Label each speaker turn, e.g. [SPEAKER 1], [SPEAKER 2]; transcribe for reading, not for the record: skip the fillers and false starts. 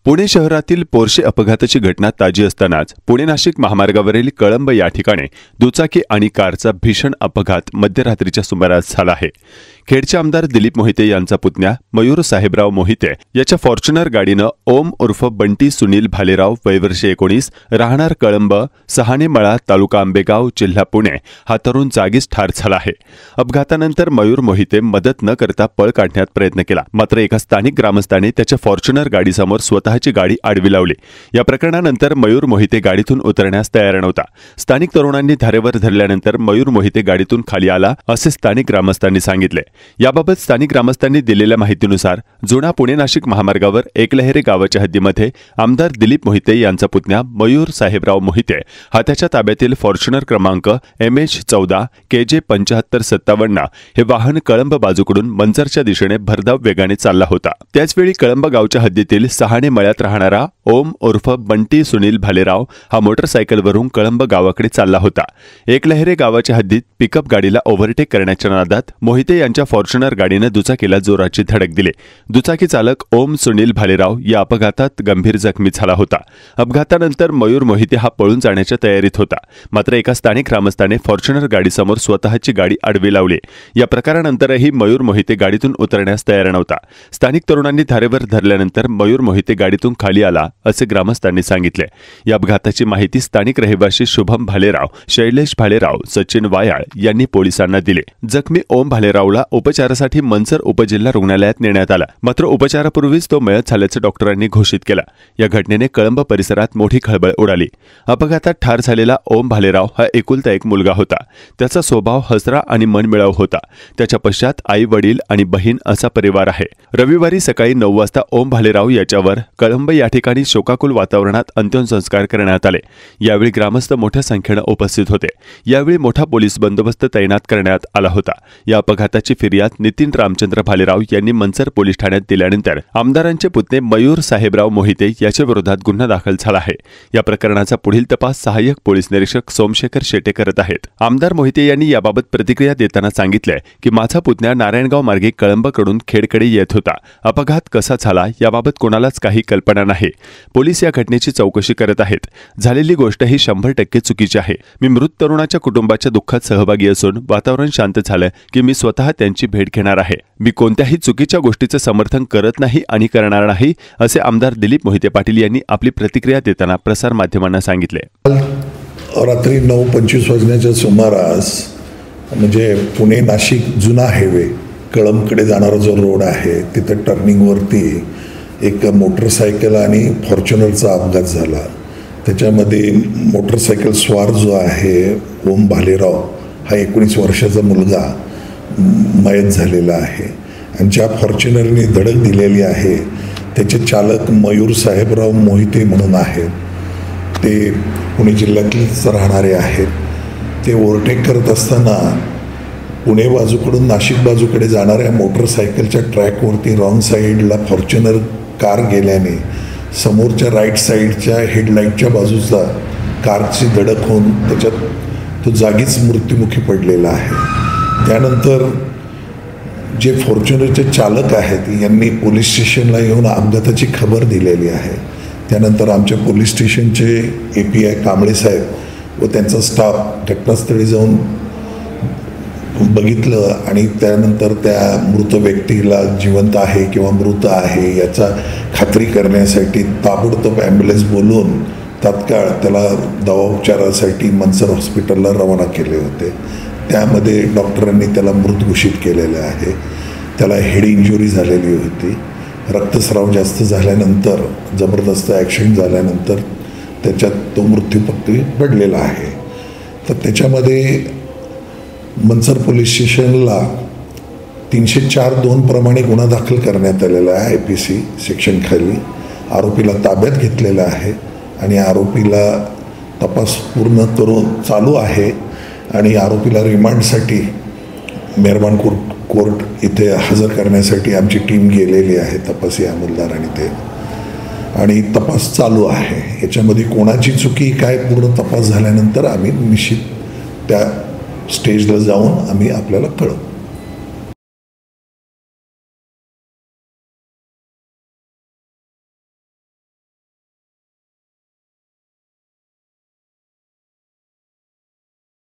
[SPEAKER 1] पुणे शहरातील पोर्शे अपघाताची घटना ताजी असतानाच पुणे नाशिक महामार्गावरील कळंब या ठिकाणी दुचाकी आणि कारचा भीषण अपघात मध्यरात्रीच्या सुमारास झाला आहे। खेडचे आमदार दिलीप मोहिते यांचा पुतण्या मयूर साहेबराव मोहिते याच्या फॉर्च्युनर गाडीनं ओम उर्फ बंटी सुनील भालेराव वय वर्ष 19 राहणार कळंब सहाणे मळा तालुका आंबेगाव जिल्हा पुणे हा तरुण जागीच ठार झाला आहे। अपघातानंतर मयूर मोहिते मदत न करता पळ काढण्यात प्रयत्न केला, मात्र एका स्थानिक ग्रामस्थाने त्याच्या फॉर्च्युनर गाडीसमोर स्वतःची गाडी आडवी लावली। या प्रकरणानंतर मयूर मोहिते गाडीतून उतरण्यास तयार नव्हता। स्थानिक तरुणांनी धारेवर धरल्यानंतर मयूर मोहिते गाडीतून खाली आला असे स्थानिक ग्रामस्थांनी सांगितले। याबाबत स्थानिक ग्रामस्थांनी दिलेल्या माहितीनुसार जुना पुणे नाशिक महामार्गावर एकलहेरे गावाच्या हद्दीमध्ये आमदार दिलीप मोहिते यांचा पुतण्या मयूर साहेबराव मोहिते हा त्याच्या ताब्यातील फॉर्च्युनर क्रमांक MH14 KJ 7557 हे वाहन कळंब बाजूकडून मंजरच्या दिशेने भरधाव वेगाने चालला होता। त्याचवेळी कळंब गावच्या हद्दीतील सहाणे मळ्यात राहणारा ओम उर्फ बंटी सुनील भालेराव हा मोटरसायकलवरून कळंब गावाकडे चालला होता। एकलहेरे गावाच्या हद्दीत पिकअप गाडीला ओव्हरटेक करण्याच्या नादात मोहिते यांच्या फॉर्च्युनर गाडीने दुचाकीला जोराची धडक दिली। दुचाकी चालक ओम सुनील भालेराव या अपघातात गंभीर जखमी झाला होता। अपघातानंतर मयूर मोहिते हा पळून जाण्याच्या तयारीत होता, मात्र एका स्थानिक ग्रामस्थाने फॉर्च्युनर गाडीसमोर स्वतःची गाडी आडवी लावली। या प्रकारानंतरही मयूर मोहिते गाडीतून उतरण्यास तयार नव्हता। स्थानिक तरुणांनी धारेवर धरल्यानंतर मयूर मोहिते गाडीतून खाली आला असे ग्रामस्थांनी सांगितले। या अपघाताची माहिती स्थानिक रहिवासी शुभम भालेराव, शैलेश भालेराव, सचिन वायाळ यांनी पोलिसांना दिली। जखमी ओम भालेरावला उपचारासाठी मंचर उपजिल्हा रुग्णालयात नेण्यात आला, मात्र उपचारापूर्वीच तो मयत झाल्याचे डॉक्टरांनी घोषित केला। या घटनेने कळंब परिसरात मोठी खळबळ उडाली। अपघातात ठार झालेला ओम भालेराव हा एकुलता एक मुलगा होता। त्याचा स्वभाव हसरा आणि मनमिळाऊ होता। त्याच्या पश्चात आई, वडील आणि बहीण असा परिवार आहे। रविवारी सकाळी 9 वाजता ओम भालेराव याच्यावर कळंब या ठिकाणी शोकाकुल वातावरणात अंत्यसंस्कार करण्यात आले। यावेळी ग्रामस्थ मोठ्या संख्येने उपस्थित होते। यावेळी मोठा पोलीस बंदोबस्त तैनात करण्यात आला होता। या अपघाताची फिर्याद नितीन रामचंद्र भालेराव यांनी मंचर पोलीस ठाण्यात दिल्यानंतर आमदारांचे पुतणे मयूर साहेबराव मोहिते याच्या विरोधात गुन्हा दाखल झाला आहे। या प्रकरणाचा पुढील तपास सहाय्यक पोलीस निरीक्षक सोमशेखर शेटे करत आहेत। आमदार मोहिते यांनी याबाबत प्रतिक्रिया देताना सांगितले की माझा पुतण्या नारायणगाव मार्गे कळंबकडून खेडकडे येत होता। अपघात कसा झाला याबाबत कोणालाच काही कल्पना नाही। पोलीस या घटनेची चौकशी करत आहेत। झालेली गोष्ट ही 100% चुकीची आहे। मी मृत तरुणाच्या कुटुंबाच्या दुःखात सहभागी असून वातावरण शांत झालं की मी स्वतः त्यांची भेट घेणार आहे। मी कोणत्याही चुकीच्या गोष्टीचं समर्थन करत नाही आणि करणार नाही असे आमदार दिलीप मोहिते पाटील यांनी आपली प्रतिक्रिया देताना प्रसार माध्यमांना सांगितले।
[SPEAKER 2] रात्री 9:25 वाजण्याच्या सुमारास म्हणजे पुणे नाशिक जुना हायवे कळंबकडे जाणारा जो रोड आहे तिथे टर्निंगवरती एक मोटरसायकल आणि फॉर्च्युनरचा अपघात झाला। त्याच्यामध्ये मोटरसायकल स्वार जो आहे ओम भालेराव हा 19 वर्षाचा मुलगा मयत झालेला आहे आणि ज्या फॉर्च्युनरने धडक दिलेली आहे त्याचे चालक मयूर साहेबराव मोहिते म्हणून आहेत। ते पुणे जिल्ह्यातलेच राहणारे आहेत। ते ओव्हरटेक करत असताना पुणे बाजूकडून नाशिक बाजूकडे जाणाऱ्या मोटरसायकलच्या ट्रॅकवरती रॉंग साईडला फॉर्च्युनर कार गेल्याने समोरच्या राईट साईडच्या हेडलाईटच्या बाजूचा कारची धडक होऊन त्याच्यात तो जागीच मृत्युमुखी पडलेला आहे। त्यानंतर जे फॉर्च्युनरचे चालक आहेत यांनी पोलीस स्टेशनला येऊन अपघाताची खबर दिलेली आहे। त्यानंतर आमच्या पोलीस स्टेशनचे API कांबळे साहेब व त्यांचा स्टाफ घटनास्थळी जाऊन बघितलं आणि त्यानंतर त्या मृत व्यक्तीला जिवंत आहे किंवा मृत आहे याचा खात्री करण्यासाठी ताबडतोब ॲम्ब्युलन्स बोलवून तात्काळ त्याला दवाउपचारासाठी मंचर हॉस्पिटलला रवाना केले होते। त्यामध्ये डॉक्टरांनी त्याला मृत घोषित केलेलं आहे। त्याला हेड इंजुरी झालेली होती। रक्तस्राव जास्त झाल्यानंतर जबरदस्त ॲक्सिडेंट झाल्यानंतर त्याच्यात तो मृत्यूपत्री पडलेला आहे। तर त्याच्यामध्ये मंचर पोलीस स्टेशनला 304(2) प्रमाणे गुन्हा दाखल करण्यात आलेला आहे IPC सेक्शनखाली। आरोपीला ताब्यात घेतलेला आहे आणि आरोपीला तपास पूर्ण करून चालू आहे आणि आरोपीला रिमांडसाठी मेहरबान कोर्ट इथे हजर करण्यासाठी आमची टीम गेलेली आहे, तपासी अंमलदार आणि तपास चालू आहे। याच्यामध्ये कोणाची चुकी काय पूर्ण तपास झाल्यानंतर आम्ही निश्चित त्या स्टेजला जाऊन आम्ही आपल्याला कळवू।